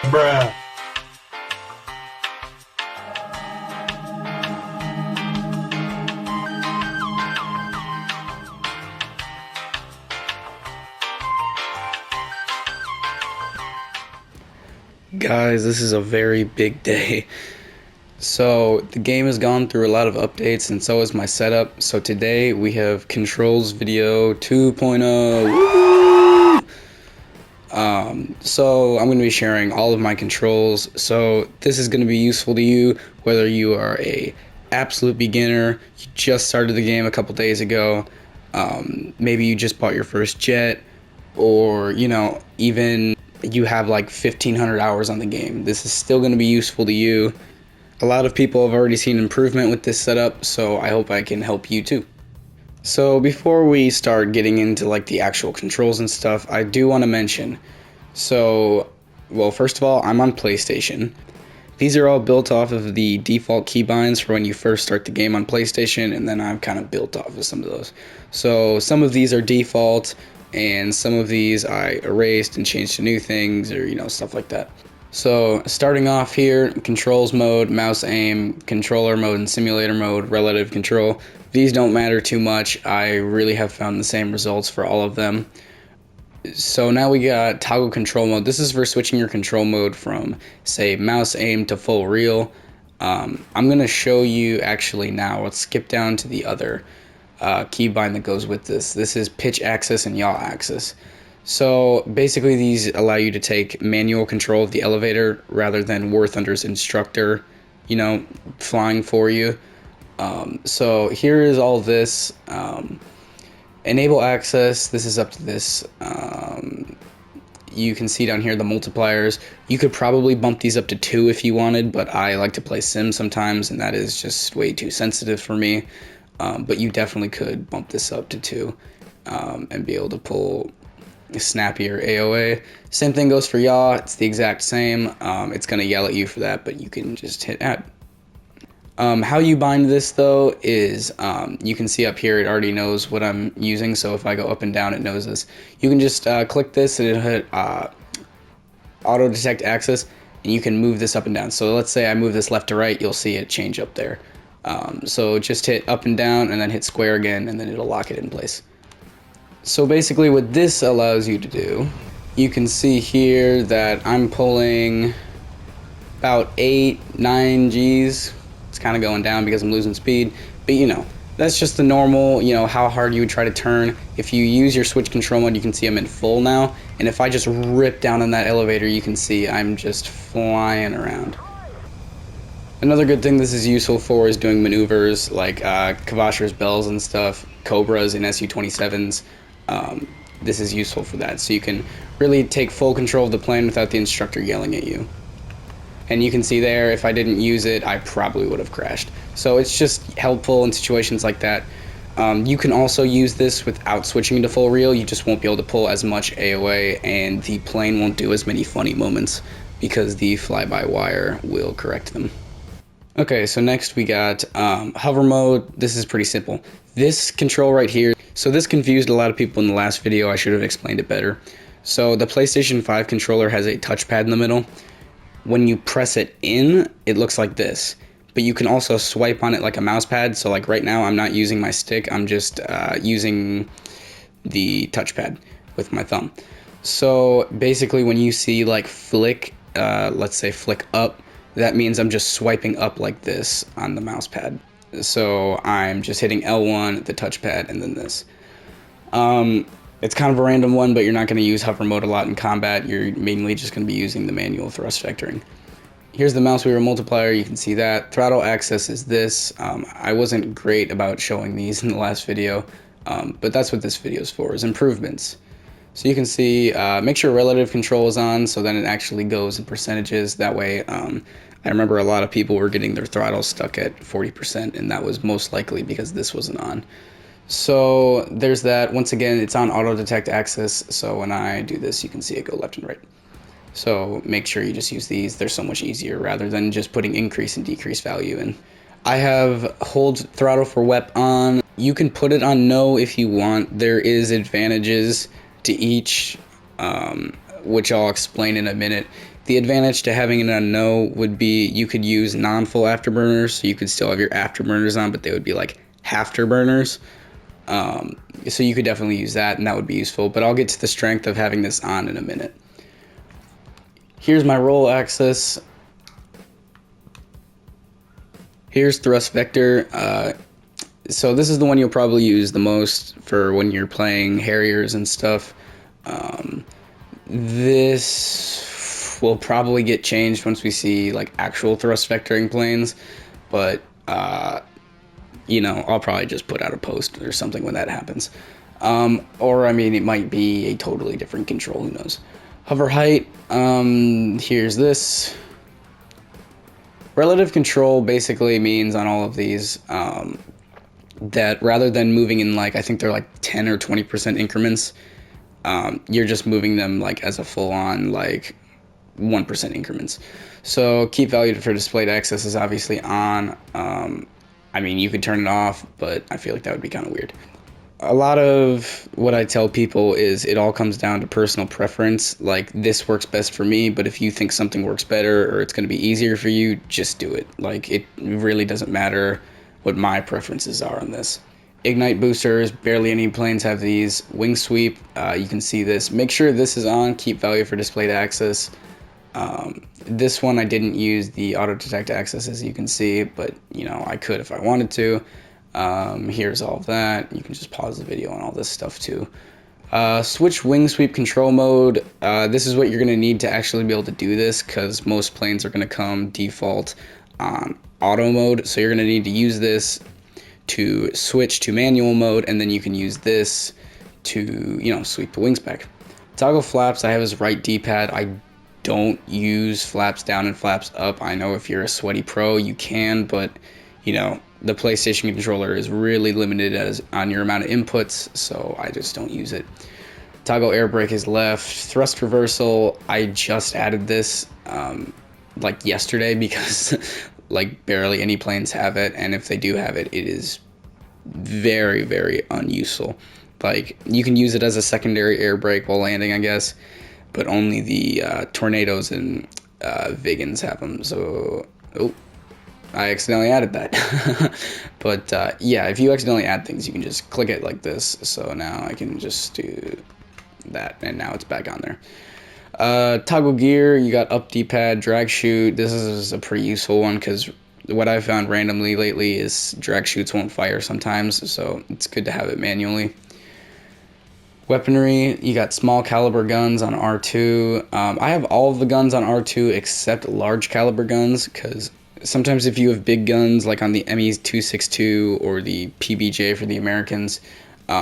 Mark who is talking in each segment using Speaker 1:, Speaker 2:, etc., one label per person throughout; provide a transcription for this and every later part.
Speaker 1: Bruh.
Speaker 2: Guys, this is a very big day. So, the game has gone through a lot of updates and so has my setup. So, today we have Controls Video 2.0. Woo! So, I'm going to be sharing all of my controls. So, this is going to be useful to you whether you are a absolute beginner, you just started the game a couple days ago, maybe you just bought your first jet, or, even you have like 1,500 hours on the game. This is still going to be useful to you. A lot of people have already seen improvement with this setup, so I hope I can help you too. So before we start getting into like the actual controls and stuff, I do want to mention, well, first of all, I'm on PlayStation. These are all built off of the default keybinds for when you first start the game on PlayStation, and then I've kind of built off of some of those. So some of these are default, and some of these I erased and changed to new things, or stuff like that. So starting off here, controls mode, mouse aim, controller mode, and simulator mode, relative control. These don't matter too much. I really have found the same results for all of them. So now we got toggle control mode. This is for switching your control mode from, say, mouse aim to full reel. I'm going to show you actually now. Let's skip down to the other keybind that goes with this. This is pitch axis and yaw axis. So basically these allow you to take manual control of the elevator rather than War Thunder's instructor, flying for you. So here is all this. Enable access, this is up to this. You can see down here the multipliers. You could probably bump these up to 2 if you wanted, but I like to play Sim sometimes, and that is just way too sensitive for me. But you definitely could bump this up to 2 and be able to pull snappier AOA. Same thing goes for yaw. It's the exact same. It's going to yell at you for that, but you can just hit add. How you bind this though is you can see up here it already knows what I'm using, so if I go up and down it knows this. You can just click this and it'll hit auto detect axis, and you can move this up and down. So let's say I move this left to right, you'll see it change up there. So just hit up and down and then hit square again, and then it'll lock it in place. So basically what this allows you to do, you can see here that I'm pulling about 8-9 Gs. It's kind of going down because I'm losing speed, but that's just the normal, how hard you would try to turn. If you use your switch control mode, you can see I'm in full now, and if I just rip down on that elevator, you can see I'm just flying around. Another good thing this is useful for is doing maneuvers like Kvasher's bells and stuff, Cobras and Su-27s. This is useful for that, so you can really take full control of the plane without the instructor yelling at you. And you can see there, if I didn't use it, I probably would have crashed. So it's just helpful in situations like that. You can also use this without switching to full reel. You just won't be able to pull as much AOA, and the plane won't do as many funny moments because the fly-by-wire will correct them. Okay, so next we got hover mode. This is pretty simple. This control right here, so this confused a lot of people in the last video. I should have explained it better. So the PlayStation 5 controller has a touchpad in the middle. When you press it in, it looks like this, but you can also swipe on it like a mouse pad. So like right now I'm not using my stick, I'm just using the touchpad with my thumb. So basically when you see like flick, let's say flick up, that means I'm just swiping up like this on the mouse pad. So I'm just hitting L1, the touchpad, and then this. It's kind of a random one, but you're not going to use hover mode a lot in combat. You're mainly just going to be using the manual thrust vectoring. Here's the mouse wheel multiplier. You can see that. Throttle access is this. I wasn't great about showing these in the last video, but that's what this video is for, is improvements. So you can see, make sure relative control is on, so then it actually goes in percentages. That way, I remember a lot of people were getting their throttle stuck at 40%, and that was most likely because this wasn't on. So there's that. Once again, it's on auto detect axis, so when I do this, you can see it go left and right. So make sure you just use these. They're so much easier rather than just putting increase and decrease value in. I have hold throttle for WEP on. You can put it on no if you want. There is advantages to each. which I'll explain in a minute. The advantage to having it on no would be you could use non-full afterburners, so you could still have your afterburners on, but they would be like half-burners. So you could definitely use that, and that would be useful. But I'll get to the strength of having this on in a minute. Here's my roll axis. Here's thrust vector. So this is the one you'll probably use the most for when you're playing Harriers and stuff. This will probably get changed once we see like actual thrust vectoring planes, but I'll probably just put out a post or something when that happens. Or I mean, it might be a totally different control. Who knows? Hover height. Here's this. Relative control basically means on all of these that rather than moving in like I think they're like 10 or 20% increments, you're just moving them like as a full-on like 1% increments. So keep value for displayed access is obviously on. I mean, you could turn it off, but I feel like that would be kind of weird. A lot of what I tell people is it all comes down to personal preference. Like, this works best for me, but if you think something works better or it's going to be easier for you, just do it. Like, it really doesn't matter what my preferences are on this. Ignite boosters, barely any planes have these. Wing sweep, you can see this. Make sure this is on, keep value for displayed access. This one I didn't use the auto detect access, as you can see, but I could if I wanted to. Here's all of that. You can just pause the video on all this stuff too. Switch wing sweep control mode. This is what you're going to need to actually be able to do this, because most planes are going to come default on auto mode, so you're going to need to use this to switch to manual mode, and then you can use this to sweep the wings back. Toggle flaps, I have as right D-pad. I don't use flaps down and flaps up. I know if you're a sweaty pro you can, but the PlayStation controller is really limited on your amount of inputs, so I just don't use it. Toggle air brake is left. Thrust reversal, I just added this like yesterday because like barely any planes have it, and if they do have it, it is very, very unuseful. Like, you can use it as a secondary air brake while landing, I guess, but only the Tornadoes and Vigans have them. So, I accidentally added that. But yeah, if you accidentally add things, you can just click it like this. So now I can just do that, and now it's back on there. Toggle gear, you got up D-pad, drag chute. This is a pretty useful one because what I've found randomly lately is drag chutes won't fire sometimes, so it's good to have it manually. Weaponry, you got small caliber guns on R2. I have all of the guns on R2 except large caliber guns, because sometimes if you have big guns like on the ME-262 or the PBJ for the Americans,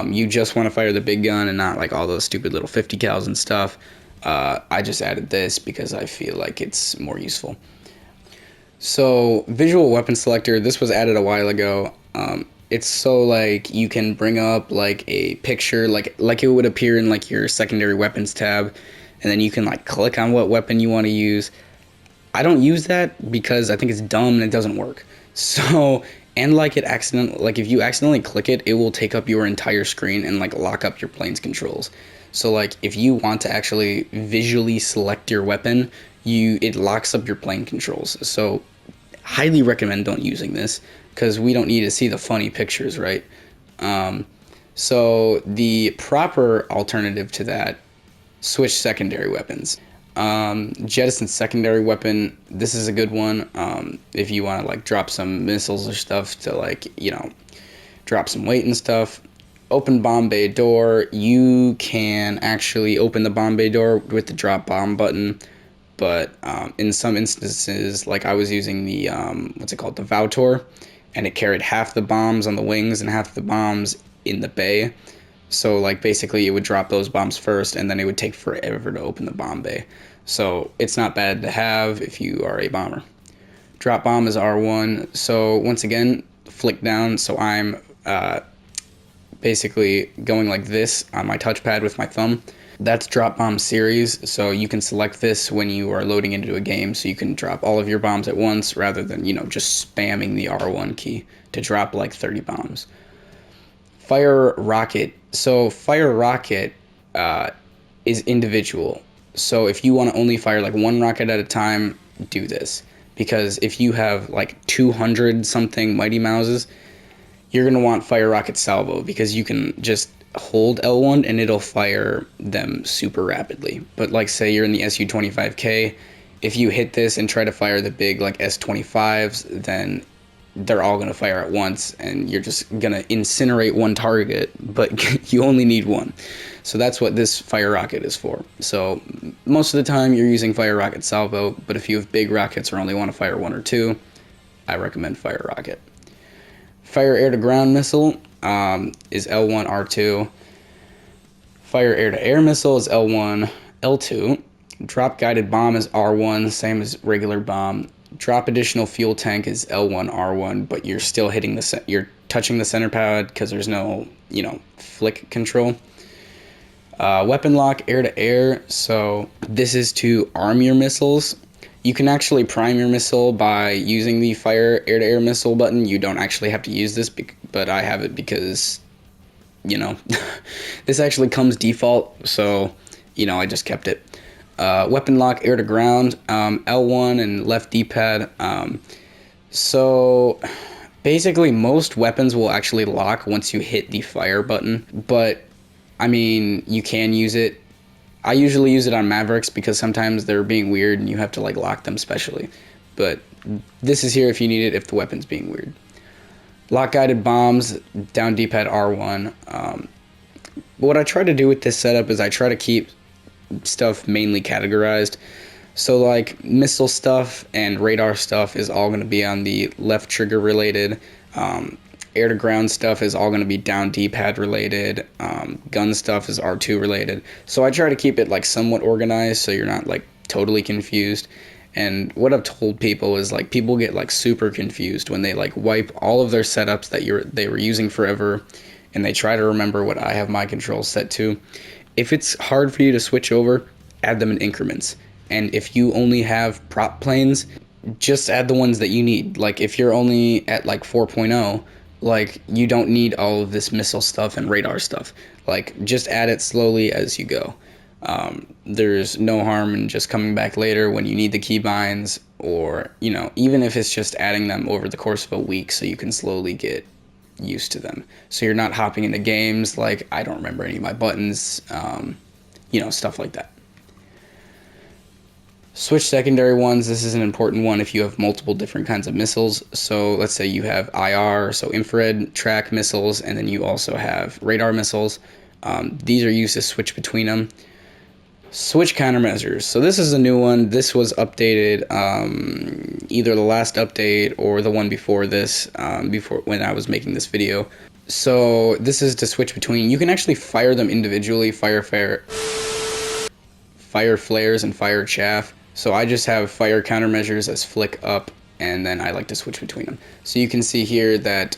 Speaker 2: you just want to fire the big gun and not like all those stupid little 50 cals and stuff. I just added this because I feel like it's more useful. So visual weapon selector, this was added a while ago. It's so like you can bring up like a picture like it would appear in like your secondary weapons tab, and then you can like click on what weapon you want to use. I don't use that because I think it's dumb and it doesn't work. So, and like if you accidentally click it, it will take up your entire screen and like lock up your plane's controls. So like if you want to actually visually select your weapon, it locks up your plane controls. So highly recommend don't using this, because we don't need to see the funny pictures, right? So the proper alternative to that, switch secondary weapons. Jettison secondary weapon, this is a good one if you want to like drop some missiles or stuff to like drop some weight and stuff. Open bomb bay door, you can actually open the bomb bay door with the drop bomb button, but in some instances, like I was using the the Vautor, and it carried half the bombs on the wings and half the bombs in the bay. So like basically it would drop those bombs first, and then it would take forever to open the bomb bay. So it's not bad to have if you are a bomber. Drop bomb is R1. So once again, flick down. So I'm basically going like this on my touchpad with my thumb. That's drop bomb series. So you can select this when you are loading into a game, so you can drop all of your bombs at once rather than just spamming the R1 key to drop like 30 bombs. Fire rocket. So fire rocket is individual. So if you want to only fire like one rocket at a time, do this. Because if you have like 200 something Mighty Mouses, you're going to want Fire Rocket Salvo, because you can just hold L1 and it'll fire them super rapidly. But like say you're in the SU-25K, if you hit this and try to fire the big like S-25s, then they're all going to fire at once and you're just going to incinerate one target, but you only need one. So that's what this fire rocket is for. So most of the time you're using Fire Rocket Salvo, but if you have big rockets or only want to fire one or two, I recommend Fire Rocket. Fire air-to-ground missile is L1, R2. Fire air-to-air missile is L1, L2. Drop guided bomb is R1, same as regular bomb. Drop additional fuel tank is L1, R1, but you're still hitting you're touching the center pad because there's no, flick control. Weapon lock air-to-air, so this is to arm your missiles. You can actually prime your missile by using the fire air-to-air missile button. You don't actually have to use this, but I have it because, this actually comes default, so, I just kept it. Weapon lock air-to-ground, L1 and left D-pad. So basically most weapons will actually lock once you hit the fire button, but you can use it. I usually use it on Mavericks because sometimes they're being weird and you have to like lock them specially. But this is here if you need it if the weapon's being weird. Lock guided bombs, down D-pad R1. What I try to do with this setup is I try to keep stuff mainly categorized. So like missile stuff and radar stuff is all going to be on the left trigger related. Air to ground stuff is all going to be down D-pad related. Gun stuff is R2 related. So I try to keep it like somewhat organized so you're not like totally confused. And what I've told people is like people get like super confused when they like wipe all of their setups that they were using forever and they try to remember what I have my controls set to. If it's hard for you to switch over, add them in increments. And if you only have prop planes, just add the ones that you need. Like if you're only at like 4.0, like you don't need all of this missile stuff and radar stuff. Like just add it slowly as you go. There's no harm in just coming back later when you need the keybinds, or even if it's just adding them over the course of a week so you can slowly get used to them, so you're not hopping into games like I don't remember any of my buttons, stuff like that. Switch secondary ones. This is an important one if you have multiple different kinds of missiles. So let's say you have IR, so infrared track missiles, and then you also have radar missiles. These are used to switch between them. Switch countermeasures. So this is a new one. This was updated either the last update or the one before this, before when I was making this video. So this is to switch between. You can actually fire them individually, fire flares and fire chaff. So I just have fire countermeasures as flick up, and then I like to switch between them. So you can see here that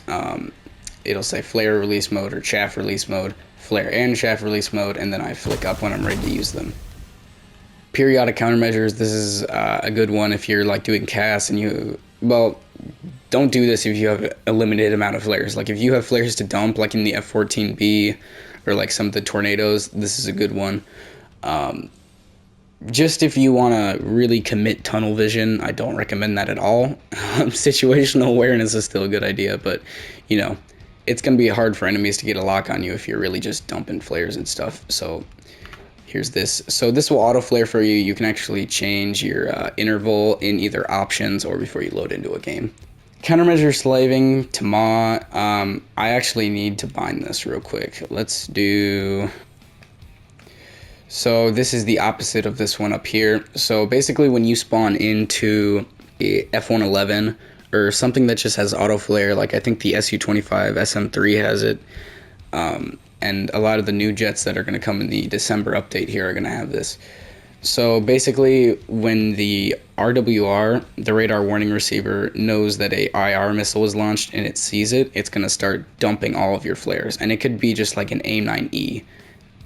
Speaker 2: it'll say flare release mode or chaff release mode, flare and chaff release mode, and then I flick up when I'm ready to use them. Periodic countermeasures. This is a good one if you're like doing casts and don't do this if you have a limited amount of flares. Like if you have flares to dump, like in the F-14B or like some of the tornadoes, this is a good one. Just if you want to really commit tunnel vision, I don't recommend that at all. Situational awareness is still a good idea, but it's going to be hard for enemies to get a lock on you if you're really just dumping flares and stuff. So here's this. So this will auto flare for you. You can actually change your interval in either options or before you load into a game. Countermeasure slaving to Ma. I actually need to bind this real quick. Let's do... So this is the opposite of this one up here. So basically when you spawn into a F-111 or something that just has auto flare, like I think the SU-25 SM3 has it, and a lot of the new jets that are going to come in the December update here are going to have this. So basically when the RWR, the radar warning receiver, knows that a IR missile is launched and it sees it, it's going to start dumping all of your flares. And it could be just like an AIM-9E,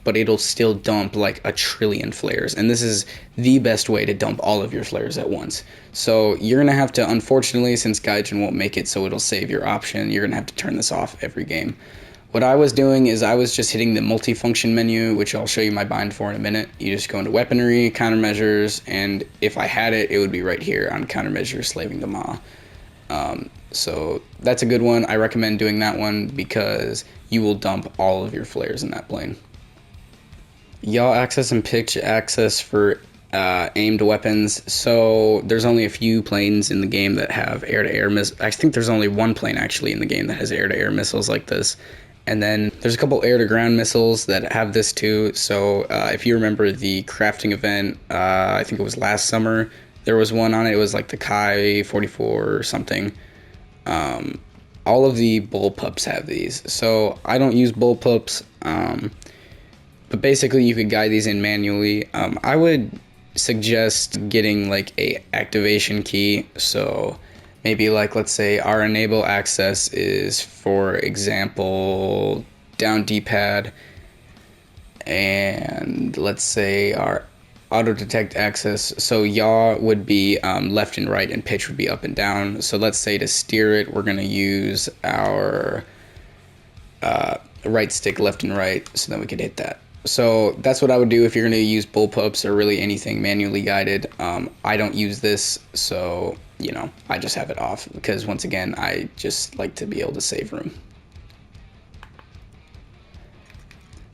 Speaker 2: but it'll still dump like 1 trillion flares. And this is the best way to dump all of your flares at once. So you're gonna have to, unfortunately, since Gaijin won't make it so it'll save your option, you're gonna have to turn this off every game, What I was doing is I was just hitting the multifunction menu, which I'll show you my bind for in a minute. You just go into weaponry, countermeasures, and if I had it, it would be right here on countermeasures, slaving the Maw. So that's a good one. I recommend doing that one because you will dump all of your flares in that plane. Yaw access and pitch access for aimed weapons. So there's only a few planes in the game that have air-to-air missiles. I think there's only one plane actually in the game that has air-to-air missiles like this. And then there's a couple air-to-ground missiles that have this too. So if you remember the crafting event, I think it was last summer, there was one on it. It was like the Kai 44 or something. All of the bullpups have these. So I don't use bullpups, but basically you could guide these in manually. I would suggest getting like a activation key. So maybe like, let's say our enable access is, for example, down D-pad, and let's say our auto detect access, so yaw would be left and right and pitch would be up and down. So let's say to steer it, we're going to use our right stick left and right, so then we could hit that. So that's what I would do if you're going to use bullpups or really anything manually guided. I don't use this, so you know, I just have it off because once again, I just like to be able to save room.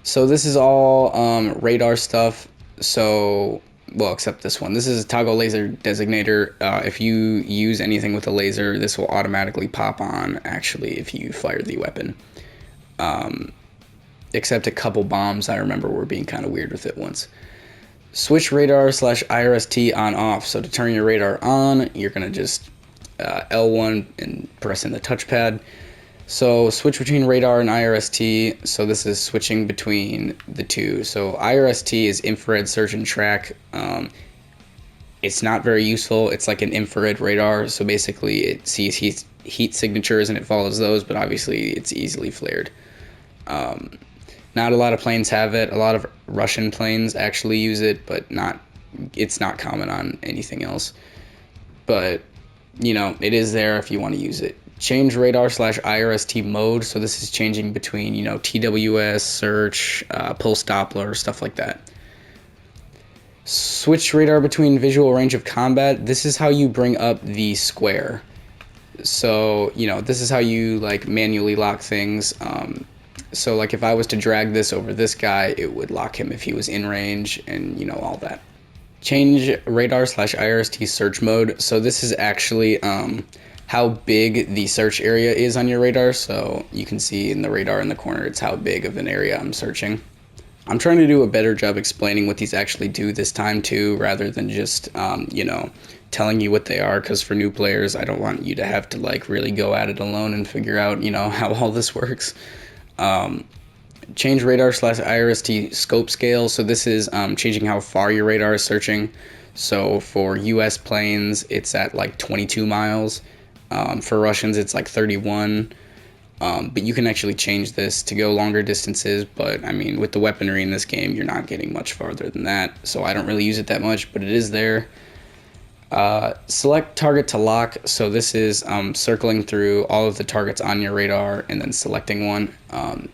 Speaker 2: So this is all radar stuff. So, well, except this one. This is a toggle laser designator. If you use anything with a laser, this will automatically pop on, actually, if you fire the weapon. Except a couple bombs, I remember, were being kind of weird with it once. Switch radar / IRST on off. So to turn your radar on, you're going to just L1 and press in the touchpad. So switch between radar and IRST. So this is switching between the two. So IRST is infrared search and track. It's not very useful. It's like an infrared radar. So basically it sees heat signatures and it follows those, but obviously it's easily flared. Not a lot of planes have it. A lot of Russian planes actually use it, but it's not common on anything else. But, you know, it is there if you want to use it. Change radar / IRST mode. So this is changing between, you know, TWS, search, pulse Doppler, stuff like that. Switch radar between visual range of combat. This is how you bring up the square. So, you know, this is how you like manually lock things. So like if I was to drag this over this guy, it would lock him if he was in range and, you know, all that. Change radar / IRST search mode. So this is actually how big the search area is on your radar. So you can see in the radar in the corner, it's how big of an area I'm searching. I'm trying to do a better job explaining what these actually do this time too, rather than just, you know, telling you what they are. Because for new players, I don't want you to have to like really go at it alone and figure out, you know, how all this works. Change radar / IRST scope scale. So this is changing how far your radar is searching. So for US planes, it's at like 22 miles. For Russians, it's like 31. But you can actually change this to go longer distances. But I mean, with the weaponry in this game, you're not getting much farther than that. So I don't really use it that much, but it is there. Select target to lock. So this is circling through all of the targets on your radar and then selecting one.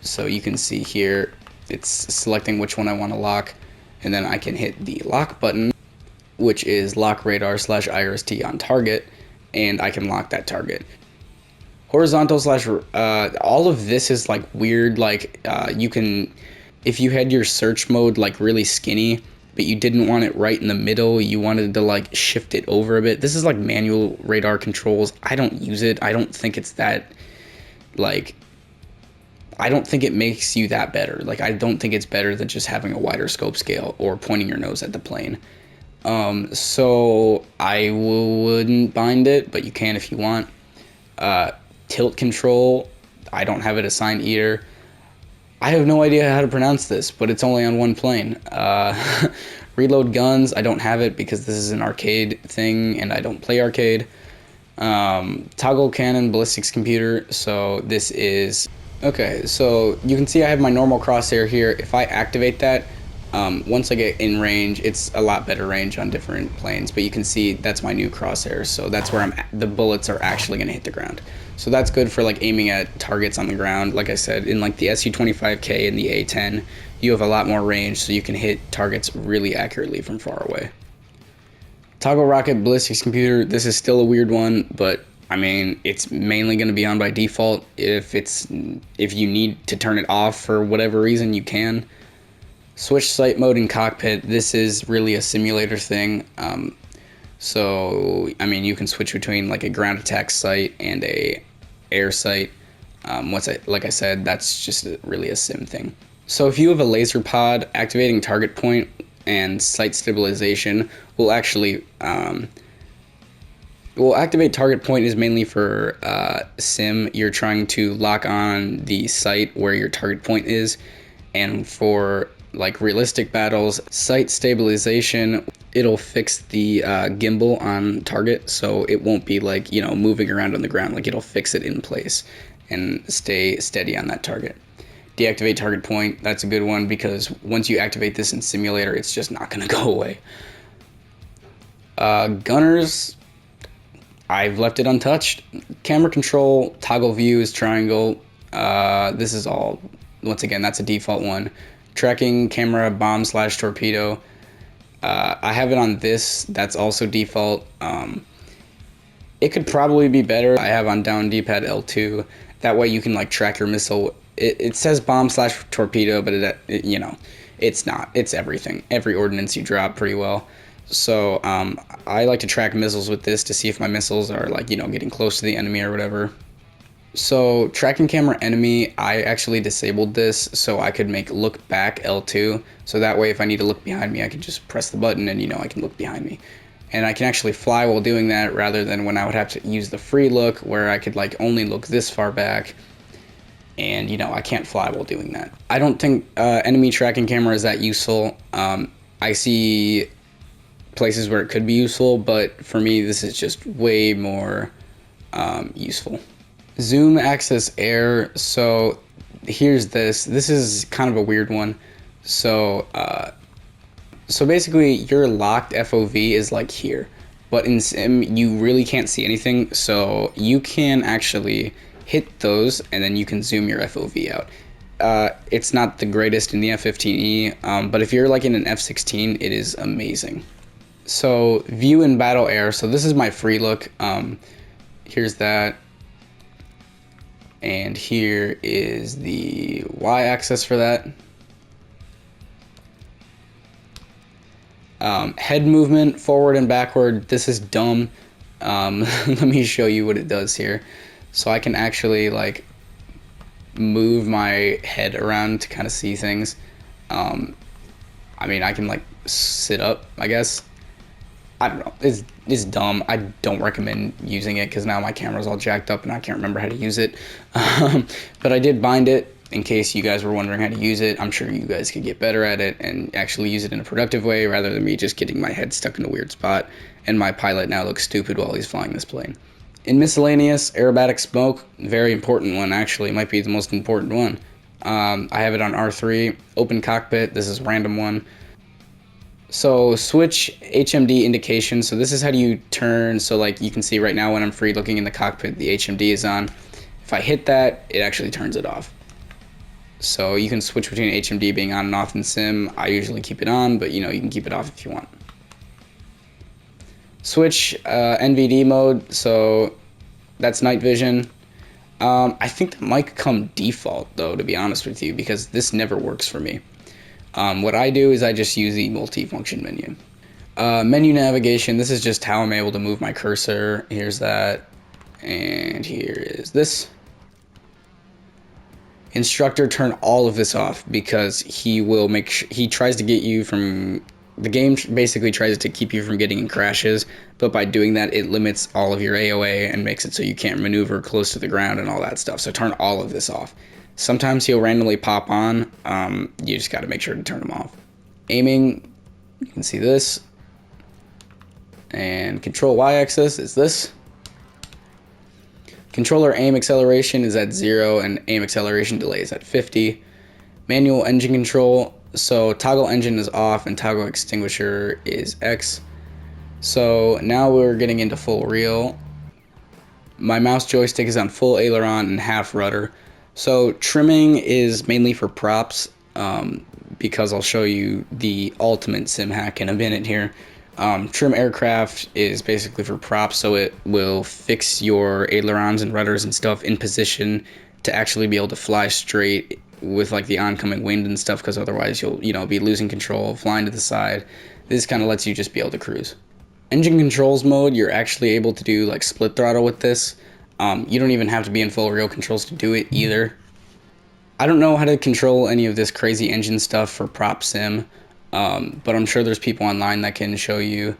Speaker 2: So you can see here, it's selecting which one I want to lock. And then I can hit the lock button, which is lock radar / IRST on target. And I can lock that target. Horizontal / all of this is like weird. Like you can, if you had your search mode like really skinny, but you didn't want it right in the middle, you wanted to like shift it over a bit. This is like manual radar controls. I don't use it. I don't think it's that like, I don't think it makes you that better. Like I don't think it's better than just having a wider scope scale or pointing your nose at the plane. So I wouldn't bind it, but you can if you want. Tilt control, I don't have it assigned either. I have no idea how to pronounce this, but it's only on one plane. Reload guns, I don't have it because this is an arcade thing and I don't play arcade. Toggle cannon ballistics computer, so this is... Okay, so you can see I have my normal crosshair here. If I activate that, Once I get in range, it's a lot better range on different planes, but you can see that's my new crosshairs, so that's where the bullets are actually going to hit the ground. So that's good for like aiming at targets on the ground. Like I said, in like the SU-25K and the A-10, you have a lot more range, so you can hit targets really accurately from far away. Toggle rocket ballistics computer, this is still a weird one, but I mean, it's mainly going to be on by default. If you need to turn it off for whatever reason, you can. Switch sight mode in cockpit. This is really a simulator thing. So I mean, you can switch between like a ground attack sight and a air sight. Like I said, that's just really a sim thing. So if you have a laser pod, activating target point and sight stabilization will actually activate target point is mainly for sim. You're trying to lock on the sight where your target point is, and for like realistic battles, sight stabilization, it'll fix the gimbal on target, so it won't be like, you know, moving around on the ground. Like, it'll fix it in place and stay steady on that target. Deactivate target point, that's a good one, because once you activate this in simulator, it's just not going to go away. Gunners, I've left it untouched. Camera control, toggle view is triangle. This is all, once again, that's a default one. Tracking camera, bomb / torpedo. I have it on this. That's also default. It could probably be better. I have on down D-pad L2. That way you can like track your missile. It says bomb / torpedo, but it you know, it's not. It's everything. Every ordnance you drop pretty well. So I like to track missiles with this to see if my missiles are like, you know, getting close to the enemy or whatever. So tracking camera enemy, I actually disabled this so I could make look back L2. So that way if I need to look behind me, I can just press the button and, you know, I can look behind me. And I can actually fly while doing that, rather than when I would have to use the free look where I could like only look this far back. And, you know, I can't fly while doing that. I don't think enemy tracking camera is that useful. I see places where it could be useful, but for me, this is just way more useful. Zoom access air. So here's this. This is kind of a weird one. So basically your locked FOV is like here, but in sim you really can't see anything. So you can actually hit those and then you can zoom your FOV out. It's not the greatest in the F-15E, but if you're like in an F-16, it is amazing. So view in battle air. So this is my free look. Here's that. And here is the y-axis for that. Head movement, forward and backward. This is dumb. Let me show you what it does here. So I can actually like move my head around to kind of see things. I mean, I can like sit up, I guess. I don't know. It's dumb. I don't recommend using it because now my camera's all jacked up and I can't remember how to use it. But I did bind it in case you guys were wondering how to use it. I'm sure you guys could get better at it and actually use it in a productive way rather than me just getting my head stuck in a weird spot and my pilot now looks stupid while he's flying this plane. In miscellaneous, aerobatic smoke, very important one actually. It might be the most important one. I have it on R3. Open cockpit, this is a random one. So switch HMD indication. So this is how do you turn, so like you can see right now when I'm free looking in the cockpit, the HMD is on. If I hit that, it actually turns it off. So you can switch between HMD being on and off in sim. I usually keep it on, but you know, you can keep it off if you want. Switch NVD mode, so that's night vision. I think that might come default though, to be honest with you, because this never works for me. What I do is I just use the multi-function menu. Menu navigation, this is just how I'm able to move my cursor. Here's that, and here is this. Instructor, turn all of this off because he will he tries to get you from, the game basically tries to keep you from getting in crashes, but by doing that it limits all of your AOA and makes it so you can't maneuver close to the ground and all that stuff. So turn all of this off. Sometimes he'll randomly pop on. You just got to make sure to turn them off. Aiming, you can see this. And control y-axis is this. Controller aim acceleration is at 0 and aim acceleration delay is at 50. Manual engine control. So toggle engine is off and toggle extinguisher is X. So now we're getting into full reel. My mouse joystick is on full aileron and half rudder. So trimming is mainly for props, because I'll show you the ultimate sim hack in a minute here. Trim aircraft is basically for props, so it will fix your ailerons and rudders and stuff in position to actually be able to fly straight with like the oncoming wind and stuff, because otherwise you'll be losing control, flying to the side. This kind of lets you just be able to cruise. Engine controls mode, you're actually able to do like split throttle with this. You don't even have to be in full reel controls to do it either. I don't know how to control any of this crazy engine stuff for prop sim, but I'm sure there's people online that can show you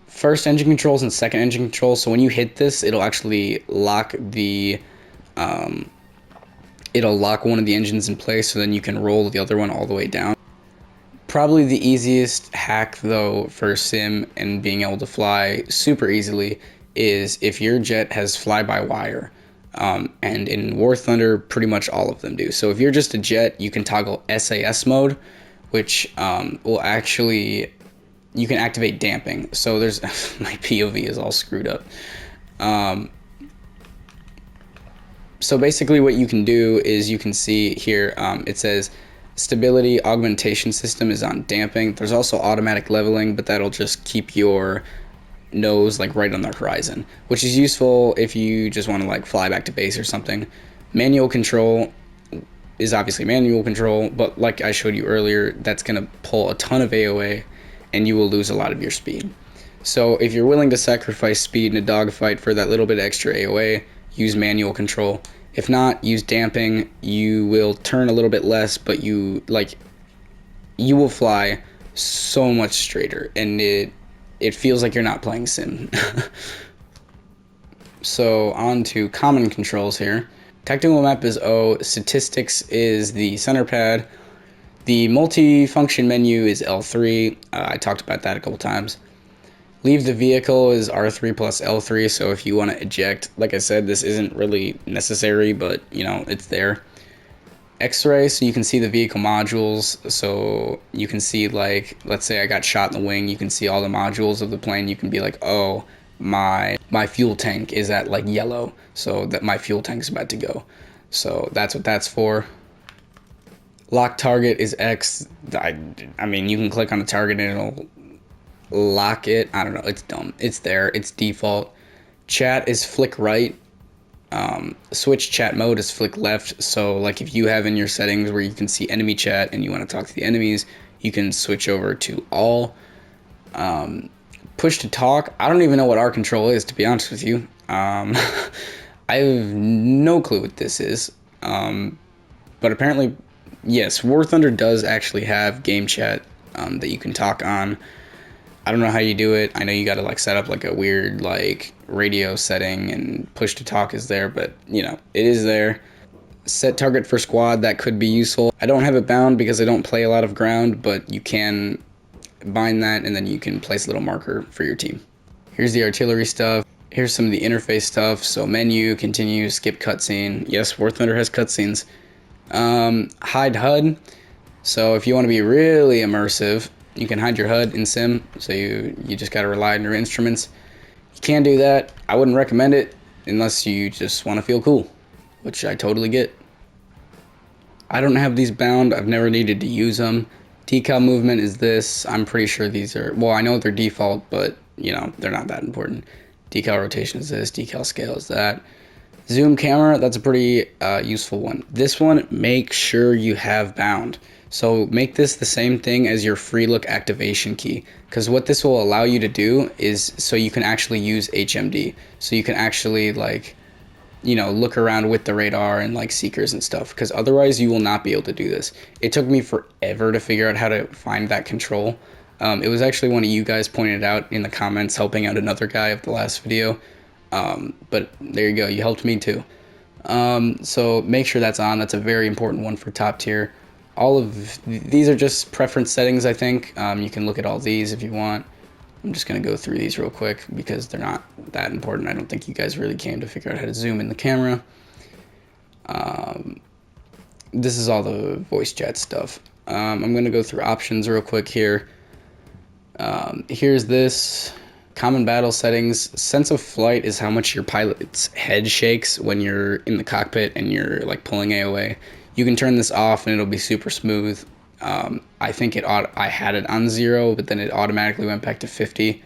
Speaker 2: first engine controls and second engine controls. So when you hit this, it'll actually lock it'll lock one of the engines in place, so then you can roll the other one all the way down. Probably the easiest hack though for sim and being able to fly super easily is if your jet has fly-by-wire. And in War Thunder, pretty much all of them do. So if you're just a jet, you can toggle SAS mode, which will actually, you can activate damping. So there's, my POV is all screwed up. So basically what you can do is you can see here, it says stability augmentation system is on damping. There's also automatic leveling, but that'll just keep your nose like right on the horizon, which is useful if you just want to like fly back to base or something. Manual control is obviously manual control, but like I showed you earlier, that's going to pull a ton of AOA and you will lose a lot of your speed. So if you're willing to sacrifice speed in a dogfight for that little bit extra AOA, use manual control. If not, use damping. You will turn a little bit less, but you will fly so much straighter, and it feels like you're not playing sim. So on to common controls here. Tactical map is O, statistics is the center pad. The multi-function menu is L3. I talked about that a couple times. Leave the vehicle is R3 plus L3, so if you want to eject, like I said, this isn't really necessary, but it's there. X-ray, so you can see the vehicle modules, so you can see, like, let's say I got shot in the wing, you can see all the modules of the plane. You can be like, oh, my fuel tank is at like yellow, so that my fuel tank's about to go. So that's what that's for. Lock target is X. I mean, you can click on the target and it'll lock it. I don't know, it's dumb. It's there, it's default. Chat is flick right. Switch chat mode is flick left. So like if you have in your settings where you can see enemy chat and you want to talk to the enemies, you can switch over to all. Push to talk, I don't even know what R control is, to be honest with you. I have no clue what this is. But apparently, yes, War Thunder does actually have game chat that you can talk on. I don't know how you do it. I know you got to like set up like a weird like radio setting, and push to talk is there, but it is there. Set target for squad, that could be useful. I don't have it bound because I don't play a lot of ground, but you can bind that and then you can place a little marker for your team. Here's the artillery stuff. Here's some of the interface stuff. So menu, continue, skip cutscene. Yes, War Thunder has cutscenes. Hide HUD. So if you want to be really immersive, you can hide your HUD in sim, so you just got to rely on your instruments. You can do that. I wouldn't recommend it unless you just want to feel cool, which I totally get. I don't have these bound. I've never needed to use them. Decal movement is this. I'm pretty sure these are, well, I know they're default, but they're not that important. Decal rotation is this. Decal scale is that. Zoom camera, that's a pretty useful one. This one, make sure you have bound. So make this the same thing as your free look activation key, because what this will allow you to do is so you can actually use HMD. So you can actually look around with the radar and like seekers and stuff, because otherwise you will not be able to do this. It took me forever to figure out how to find that control. It was actually one of you guys pointed out in the comments, helping out another guy of the last video. But there you go, you helped me too. So make sure that's on. That's a very important one for top tier. All of these are just preference settings, I think. You can look at all these if you want. I'm just going to go through these real quick because they're not that important. I don't think you guys really came to figure out how to zoom in the camera. this is all the voice chat stuff. I'm going to go through options real quick here. Here's this. Common battle settings. Sense of flight is how much your pilot's head shakes when you're in the cockpit and you're like pulling AOA. You can turn this off and it'll be super smooth. I think I had it on 0, but then it automatically went back to 50.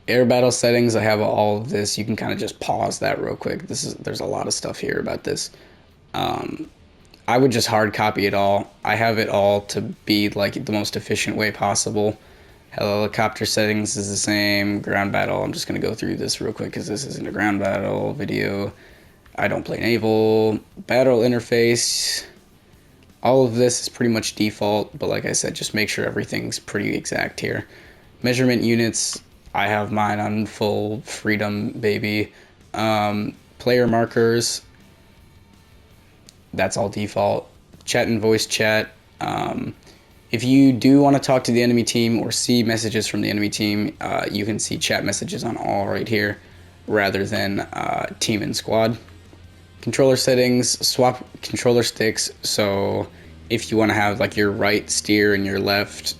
Speaker 2: Air battle settings. I have all of this. You can kind of just pause that real quick. There's a lot of stuff here about this. I would just hard copy it all. I have it all to be like the most efficient way possible. Helicopter settings is the same. Ground battle, I'm just going to go through this real quick because this isn't a ground battle video. I don't play naval. Battle interface. All of this is pretty much default, but like I said, just make sure everything's pretty exact here. Measurement units, I have mine on full freedom, baby. Player markers, that's all default. Chat and voice chat. If you do want to talk to the enemy team or see messages from the enemy team, you can see chat messages on all right here rather than team and squad. Controller settings, swap controller sticks. So if you want to have like your right steer and your left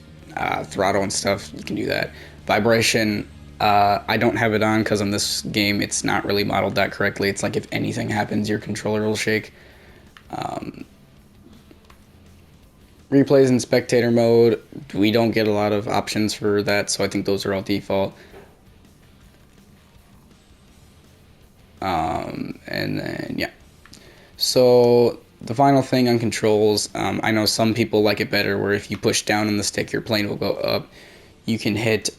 Speaker 2: throttle and stuff, you can do that. Vibration, I don't have it on because on this game it's not really modeled that correctly. It's like if anything happens, your controller will shake. Replays in spectator mode, we don't get a lot of options for that, so I think those are all default. And then, yeah. So the final thing on controls, I know some people like it better where if you push down on the stick, your plane will go up. You can hit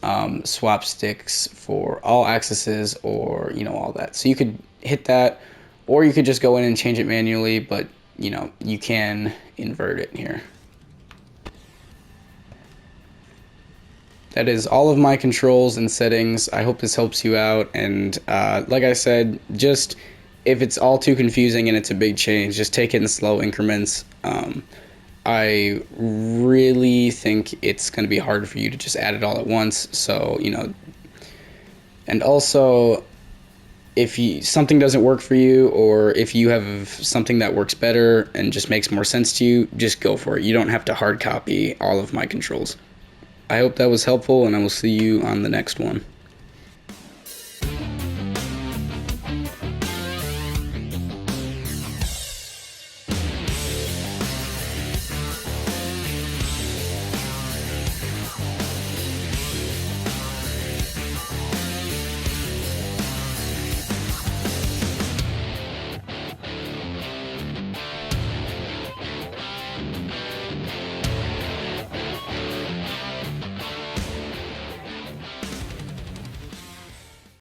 Speaker 2: swap sticks for all axes or, all that. So you could hit that, or you could just go in and change it manually, but, you can invert it here. That is all of my controls and settings. I hope this helps you out. And like I said, just if it's all too confusing and it's a big change, just take it in slow increments. I really think it's going to be hard for you to just add it all at once. So, and also if something doesn't work for you, or if you have something that works better and just makes more sense to you, just go for it. You don't have to hard copy all of my controls. I hope that was helpful, and I will see you on the next one.